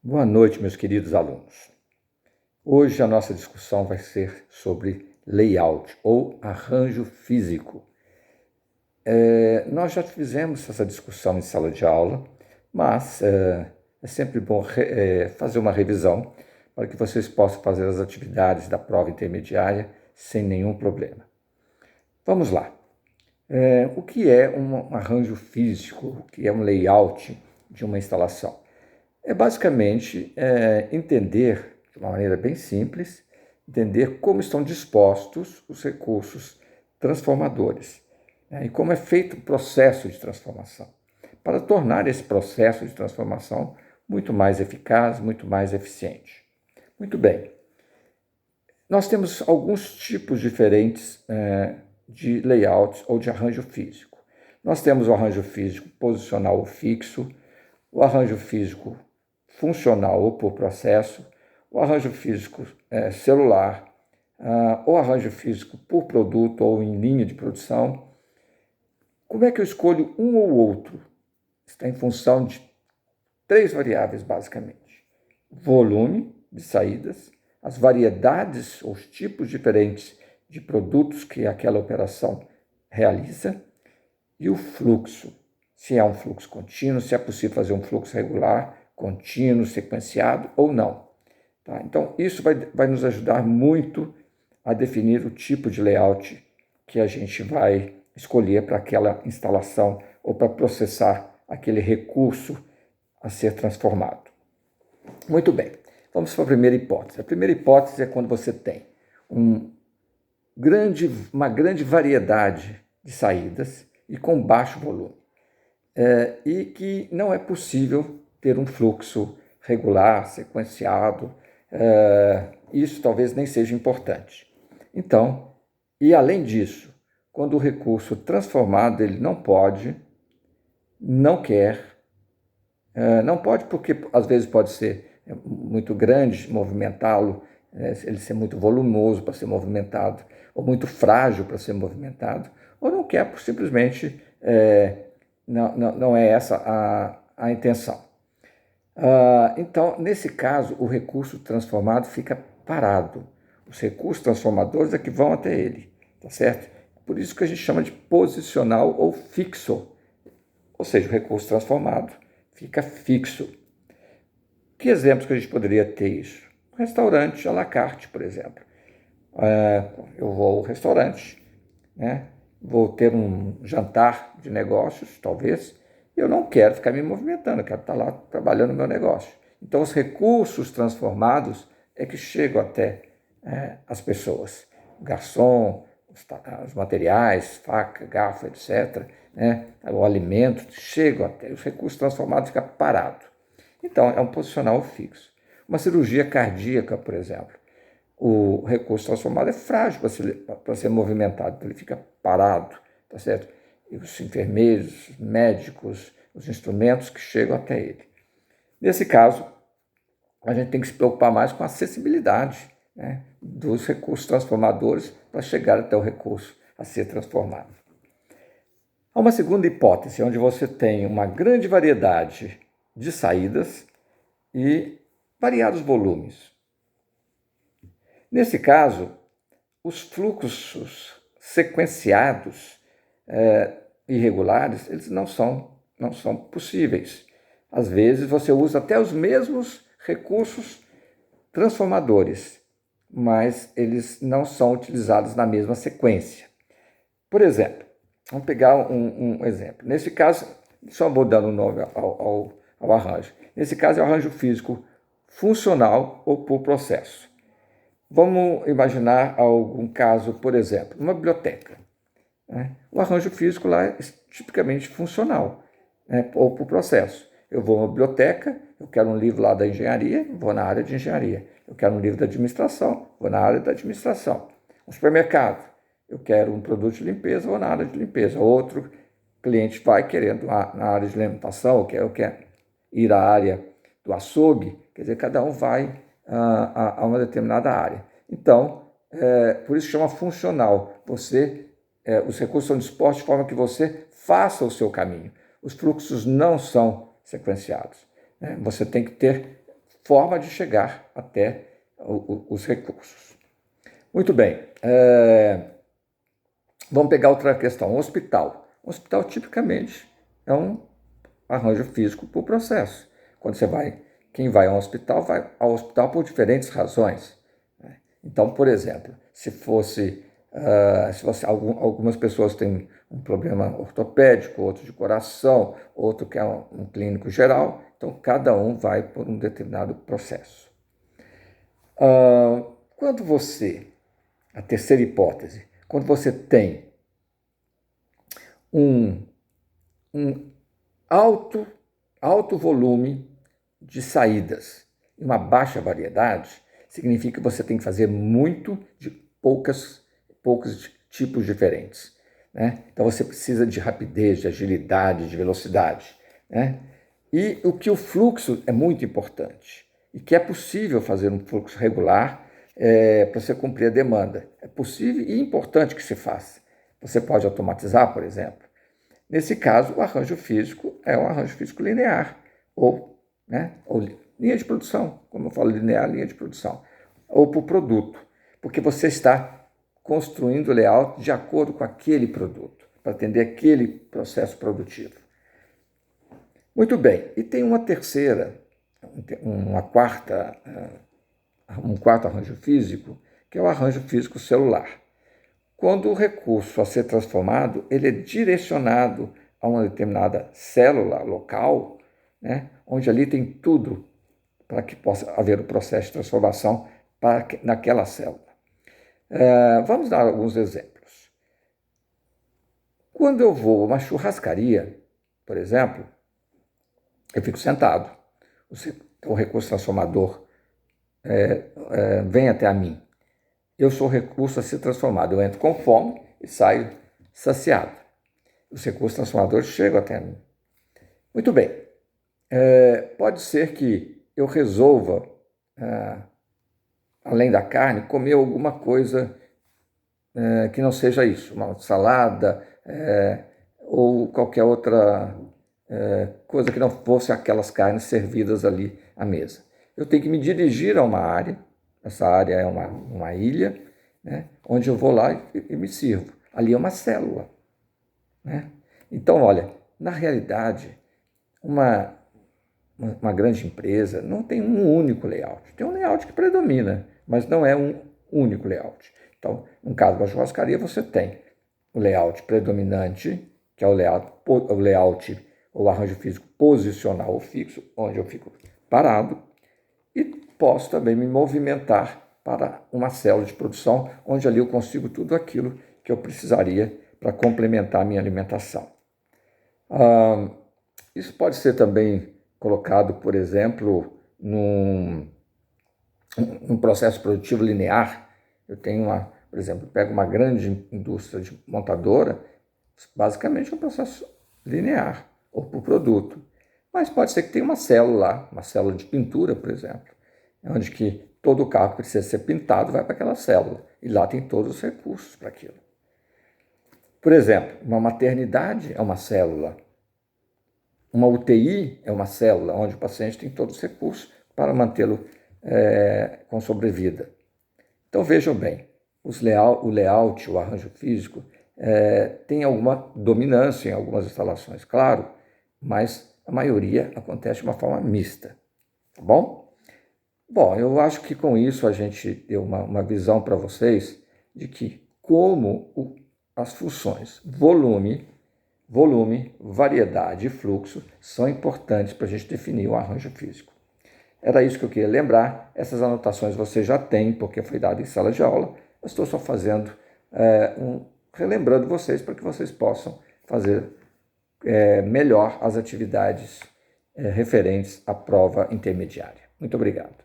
Boa noite, meus queridos alunos. Hoje a nossa discussão vai ser sobre layout ou arranjo físico. Nós já fizemos essa discussão em sala de aula, mas é sempre bom fazer uma revisão para que vocês possam fazer as atividades da prova intermediária sem nenhum problema. Vamos lá. O que é um arranjo físico? O que é um layout de uma instalação? É basicamente entender, de uma maneira bem simples, entender como estão dispostos os recursos transformadores, né, e como é feito o processo de transformação, para tornar esse processo de transformação muito mais eficaz, muito mais eficiente. Muito bem, nós temos alguns tipos diferentes de layout ou de arranjo físico. Nós temos o arranjo físico posicional ou fixo, o arranjo físico funcional ou por processo, o arranjo físico celular, o arranjo físico por produto ou em linha de produção. Como é que eu escolho um ou outro? Está em função de três variáveis, basicamente: volume de saídas, as variedades ou os tipos diferentes de produtos que aquela operação realiza e o fluxo. Se é um fluxo contínuo, se é possível fazer um fluxo regular, contínuo, sequenciado ou não. Tá? Então, isso vai nos ajudar muito a definir o tipo de layout que a gente vai escolher para aquela instalação ou para processar aquele recurso a ser transformado. Muito bem, vamos para a primeira hipótese. A primeira hipótese é quando você tem uma grande variedade de saídas e com baixo volume. E que não é possível ter um fluxo regular, sequenciado, isso talvez nem seja importante. Então, e além disso, quando o recurso transformado ele não pode, não quer, não pode porque às vezes pode ser muito grande, movimentá-lo, ele ser muito volumoso para ser movimentado, ou muito frágil para ser movimentado, ou não quer por simplesmente não é essa a intenção. Então, nesse caso, o recurso transformado fica parado. Os recursos transformadores é que vão até ele, tá certo? Por isso que a gente chama de posicional ou fixo. Ou seja, o recurso transformado fica fixo. Que exemplos que a gente poderia ter isso? Um restaurante à la carte, por exemplo. Eu vou ao restaurante, né? Vou ter um jantar de negócios, talvez, eu não quero ficar me movimentando, eu quero estar lá trabalhando no meu negócio. Então, os recursos transformados é que chegam até as pessoas. O garçom, os materiais, faca, garfo, etc., né? O alimento, chegam até. Os recursos transformados ficam parados. Então, é um posicional fixo. Uma cirurgia cardíaca, por exemplo. O recurso transformado é frágil para ser movimentado, então ele fica parado, tá certo? E os enfermeiros, os médicos, os instrumentos que chegam até ele. Nesse caso, a gente tem que se preocupar mais com a acessibilidade, né, dos recursos transformadores para chegar até o recurso a ser transformado. Há uma segunda hipótese, onde você tem uma grande variedade de saídas e variados volumes. Nesse caso, os fluxos sequenciados irregulares, eles não são possíveis. Às vezes você usa até os mesmos recursos transformadores, mas eles não são utilizados na mesma sequência. Por exemplo, vamos pegar um exemplo. Nesse caso, só vou dando um nome ao arranjo. Nesse caso é o arranjo físico funcional ou por processo. Vamos imaginar algum caso, por exemplo, uma biblioteca. Né? O arranjo físico lá é tipicamente funcional, né? Ou por processo. Eu vou a uma biblioteca, eu quero um livro lá da engenharia, vou na área de engenharia. Eu quero um livro da administração, vou na área da administração. Um supermercado, eu quero um produto de limpeza, vou na área de limpeza. Outro cliente vai querendo na área de alimentação, eu quero ir à área do açougue, quer dizer, cada um vai a uma determinada área. Então, por isso chama funcional. Os recursos são dispostos de forma que você faça o seu caminho. Os fluxos não são sequenciados, né? Você tem que ter forma de chegar até os recursos. Muito bem, vamos pegar outra questão, um hospital. Um hospital, tipicamente, é um arranjo físico por processo. Quando quem vai ao hospital, vai ao hospital por diferentes razões. Então, por exemplo, se algumas pessoas têm um problema ortopédico, outro de coração, outro que é um clínico geral, então cada um vai por um determinado processo. A terceira hipótese, quando você tem um alto volume de saídas e uma baixa variedade, significa que você tem que fazer muito de poucos tipos diferentes. Né? Então você precisa de rapidez, de agilidade, de velocidade. Né? E o fluxo é muito importante. E que é possível fazer um fluxo regular para você cumprir a demanda. É possível e importante que se faça. Você pode automatizar, por exemplo. Nesse caso, o arranjo físico é um arranjo físico linear, ou linha de produção, como eu falo, linear, linha de produção, ou por produto, porque você está construindo o layout de acordo com aquele produto, para atender aquele processo produtivo. Muito bem, e tem um quarto arranjo físico, que é o arranjo físico celular. Quando o recurso a ser transformado, ele é direcionado a uma determinada célula local, né, onde ali tem tudo para que possa haver o processo de transformação naquela célula. Vamos dar alguns exemplos. Quando eu vou a uma churrascaria, por exemplo, eu fico sentado. O recurso transformador vem até a mim. Eu sou o recurso a ser transformado. Eu entro com fome e saio saciado. Os recursos transformadores chegam até mim. Muito bem. Pode ser que eu resolva, além da carne, comer alguma coisa que não seja isso. Uma salada ou qualquer outra coisa que não fosse aquelas carnes servidas ali à mesa. Eu tenho que me dirigir a uma área. Essa área é uma ilha, né, onde eu vou lá e me sirvo. Ali é uma célula. Né? Então, olha, na realidade, uma grande empresa não tem um único layout. Tem um layout que predomina, mas não é um único layout. Então, no caso da churrascaria, você tem o layout predominante, que é o layout ou arranjo físico posicional ou fixo, onde eu fico parado, e posso também me movimentar para uma célula de produção, onde ali eu consigo tudo aquilo que eu precisaria para complementar a minha alimentação. Isso pode ser também colocado, por exemplo, num processo produtivo linear. Eu tenho por exemplo, pego uma grande indústria de montadora, basicamente é um processo linear, ou por produto. Mas pode ser que tenha uma célula de pintura, por exemplo, onde que todo o carro que precisa ser pintado vai para aquela célula, e lá tem todos os recursos para aquilo. Por exemplo, uma maternidade é uma célula, uma UTI é uma célula, onde o paciente tem todos os recursos para mantê-lo com sobrevida. Então vejam bem, o layout, o arranjo físico, tem alguma dominância em algumas instalações, claro, mas a maioria acontece de uma forma mista, tá bom? Bom, eu acho que com isso a gente deu uma visão para vocês de que como as funções volume, variedade e fluxo são importantes para a gente definir o arranjo físico. Era isso que eu queria lembrar. Essas anotações você já tem, porque foi dado em sala de aula. Eu estou só fazendo, relembrando vocês para que vocês possam fazer melhor as atividades referentes à prova intermediária. Muito obrigado.